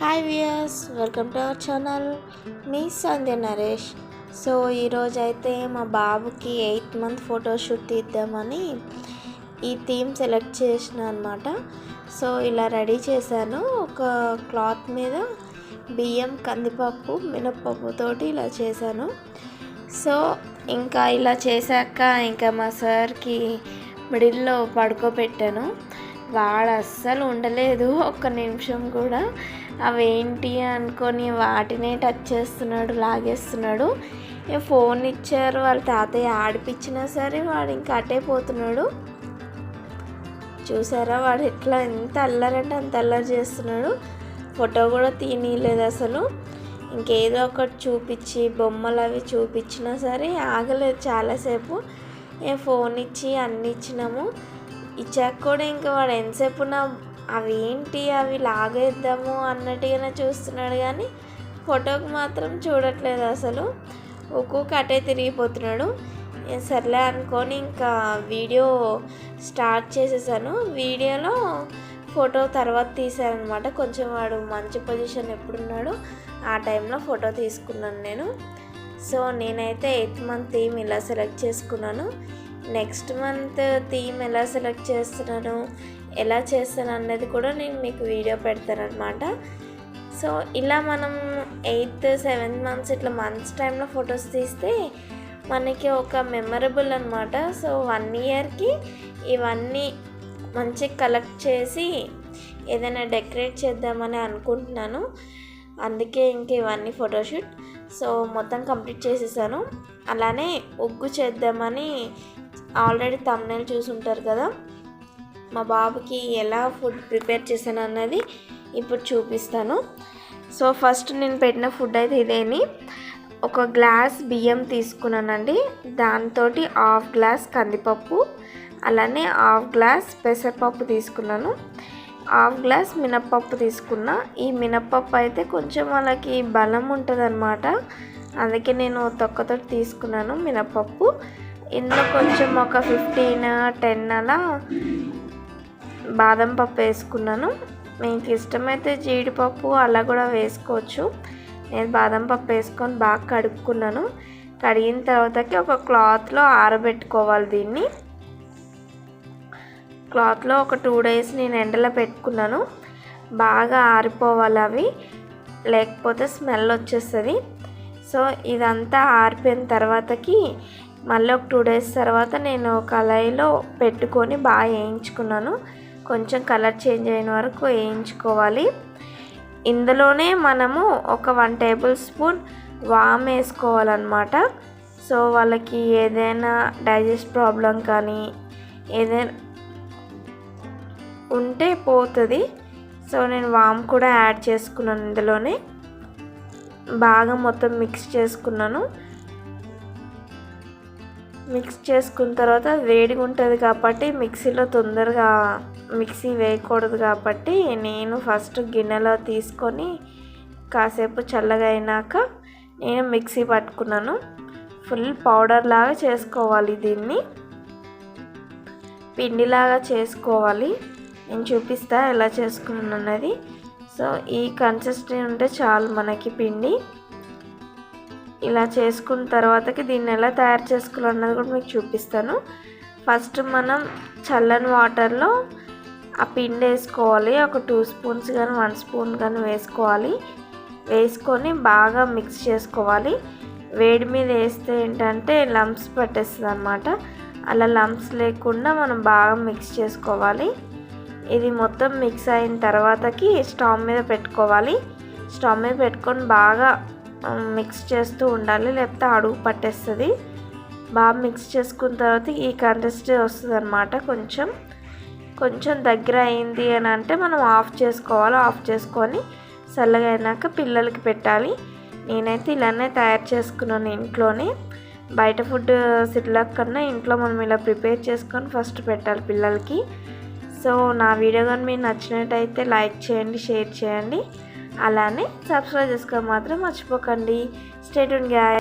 Hi viewers, welcome to our channel me SandhyaNaresh. So ఈరోజు అయితే మా బాబుకి 8th మంత్ ఫోటోషూట్ తీద్దామని ఈ థీమ్ సెలెక్ట్ చేసిన అనమాట. సో ఇలా రెడీ చేశాను. ఒక క్లాత్ మీద బియ్యం, కందిపప్పు, మినప్పప్పుతోటి ఇలా చేశాను. సో ఇంకా ఇలా చేశాక ఇంకా మా సార్కి మిడిల్లో పడుకోబెట్టాను. వాడు అస్సలు ఉండలేదు ఒక్క నిమిషం కూడా. అవేంటి అనుకొని వాటినే టచ్ చేస్తున్నాడు, లాగేస్తున్నాడు. ఫోన్ ఇచ్చారు వాళ్ళ తాతయ్య, ఆడిపించినా సరే వాడు ఇంకా అటే పోతున్నాడు. చూసారా వాడు ఎట్లా ఎంత అల్లరంటే అంత అల్లరి చేస్తున్నాడు. ఫోటో కూడా తీయలేదు అసలు. ఇంకేదో ఒకటి చూపించి బొమ్మలు అవి చూపించినా సరే ఆగలేదు చాలాసేపు. ఫోన్ ఇచ్చి అన్నీ ఇచ్చినాము. ఇచ్చాక కూడా ఇంకా వాడు ఎంతసేపు అవి ఏంటి అవి లాగేద్దాము అన్నట్టుగానే చూస్తున్నాడు, కానీ ఫోటోకి మాత్రం చూడట్లేదు అసలు. ఒక్కొక్క అటే తిరిగిపోతున్నాడు. సర్లే అనుకొని ఇంకా వీడియో స్టార్ట్ చేసేసాను. వీడియోలో ఫోటో తర్వాత తీసానమాట. కొంచెం వాడు మంచి పొజిషన్ ఎప్పుడున్నాడో ఆ టైంలో ఫోటో తీసుకున్నాను నేను. సో నేనైతే 8th మంత్ థీమ్ ఇలా సెలెక్ట్ చేసుకున్నాను. నెక్స్ట్ మంత్ థీమ్ ఎలా సెలెక్ట్ చేస్తున్నాను, ఎలా చేస్తాను అన్నది కూడా నేను మీకు వీడియో పెడతాను అనమాట. సో ఇలా మనం 8th, 7th మంత్స్ ఇట్లా మంత్స్ టైంలో ఫొటోస్ తీస్తే మనకి ఒక మెమరబుల్ అనమాట. సో 1 ఇయర్కి ఇవన్నీ మంచిగా కలెక్ట్ చేసి ఏదైనా డెకరేట్ చేద్దామని అనుకుంటున్నాను. అందుకే ఇంక ఇవన్నీ ఫోటోషూట్. సో మొత్తం కంప్లీట్ చేసేసాను. అలానే ఉగ్గు చేద్దామని ఆల్రెడీ థంబ్నెయిల్ చూసి ఉంటారు కదా. మా బాబుకి ఎలా ఫుడ్ ప్రిపేర్ చేశాను అన్నది ఇప్పుడు చూపిస్తాను. సో ఫస్ట్ నేను పెట్టిన ఫుడ్ అయితే ఇదేని. ఒక గ్లాస్ బియ్యం తీసుకున్నానండి. దాంతో 1/2 గ్లాస్ కందిపప్పు, అలానే 1/2 గ్లాస్ పెసరపప్పు తీసుకున్నాను. 1/2 గ్లాస్ మినప్పప్పు తీసుకున్నా. ఈ మినప్పప్పు అయితే కొంచెం వాళ్ళకి బలం ఉంటుంది అనమాట. అందుకే నేను తొక్కతో తీసుకున్నాను మినప్పప్పు. ఇందులో కొంచెం ఒక 15-10 అలా బాదం పప్పు వేసుకున్నాను. మీకు ఇష్టమైతే జీడిపప్పు అలా కూడా వేసుకోవచ్చు. నేను బాదం పప్పు వేసుకొని బాగా కడుక్కున్నాను. కడిగిన తర్వాతకి ఒక క్లాత్లో ఆరబెట్టుకోవాలి. దీన్ని క్లాత్లో ఒక 2 days నేను ఎండలో పెట్టుకున్నాను. బాగా ఆరిపోవాలి అవి, లేకపోతే స్మెల్ వచ్చేస్తుంది. సో ఇదంతా ఆరిపోయిన తర్వాతకి మళ్ళీ ఒక 2 days తర్వాత నేను కళాయిలో పెట్టుకొని బాగా వేయించుకున్నాను. కొంచెం కలర్ చేంజ్ అయిన వరకు వేయించుకోవాలి. ఇందులోనే మనము ఒక 1 tablespoon వామ్ వేసుకోవాలన్నమాట. సో వాళ్ళకి ఏదైనా డైజెస్ట్ ప్రాబ్లం కానీ ఏదైనా ఉంటే పోతుంది. సో నేను వామ్ కూడా యాడ్ చేసుకున్నాను. ఇందులోనే బాగా మొత్తం మిక్స్ చేసుకున్నాను. మిక్స్ చేసుకున్న తర్వాత వేడిగా ఉంటుంది కాబట్టి మిక్సీలో తొందరగా మిక్సీ వేయకూడదు కాబట్టి నేను ఫస్ట్ గిన్నెలో తీసుకొని కాసేపు చల్లగా అయినాక నేను మిక్సీ పట్టుకున్నాను. ఫుల్ పౌడర్ లాగా చేసుకోవాలి. దీన్ని పిండిలాగా చేసుకోవాలి. నేను చూపిస్తా ఎలా చేసుకున్నాను అన్నది. సో ఈ కన్సిస్టెన్సీ ఉంటే చాలు మనకి పిండి. ఇలా చేసుకున్న తర్వాతకి దీన్ని ఎలా తయారు చేసుకోవాలన్నది కూడా మీకు చూపిస్తాను. ఫస్ట్ మనం చల్లని వాటర్లో ఆ పిండి వేసుకోవాలి. ఒక 2 spoons కానీ 1 spoon కానీ వేసుకోవాలి. వేసుకొని బాగా మిక్స్ చేసుకోవాలి. వేడి మీద వేస్తే ఏంటంటే లంప్స్ పట్టేస్తుంది అనమాట. అలా లంప్స్ లేకుండా మనం బాగా మిక్స్ చేసుకోవాలి. ఇది మొత్తం మిక్స్ అయిన తర్వాతకి స్టవ్ మీద పెట్టుకోవాలి. స్టవ్ మీద పెట్టుకొని బాగా మిక్స్ చేస్తూ ఉండాలి, లేకపోతే అడుగు పట్టేస్తుంది. బాగా మిక్స్ చేసుకున్న తర్వాత ఈ కన్సిస్టెన్సీ వస్తుంది అనమాట. కొంచెం దగ్గర అయింది అని అంటే మనం ఆఫ్ చేసుకోవాలి. ఆఫ్ చేసుకొని చల్లగా అయినాక పిల్లలకి పెట్టాలి. నేనైతే ఇలానే తయారు చేసుకున్నాను ఇంట్లోనే. బయట ఫుడ్ సిర్లాక్ కన్నా ఇంట్లో మనం ఇలా ప్రిపేర్ చేసుకొని ఫస్ట్ పెట్టాలి పిల్లలకి. సో నా వీడియో కానీ మీకు నచ్చినట్టయితే లైక్ చేయండి, షేర్ చేయండి, అలానే సబ్స్క్రైబ్ చేసుకోవడం మాత్రం మర్చిపోకండి. Stay tuned guys.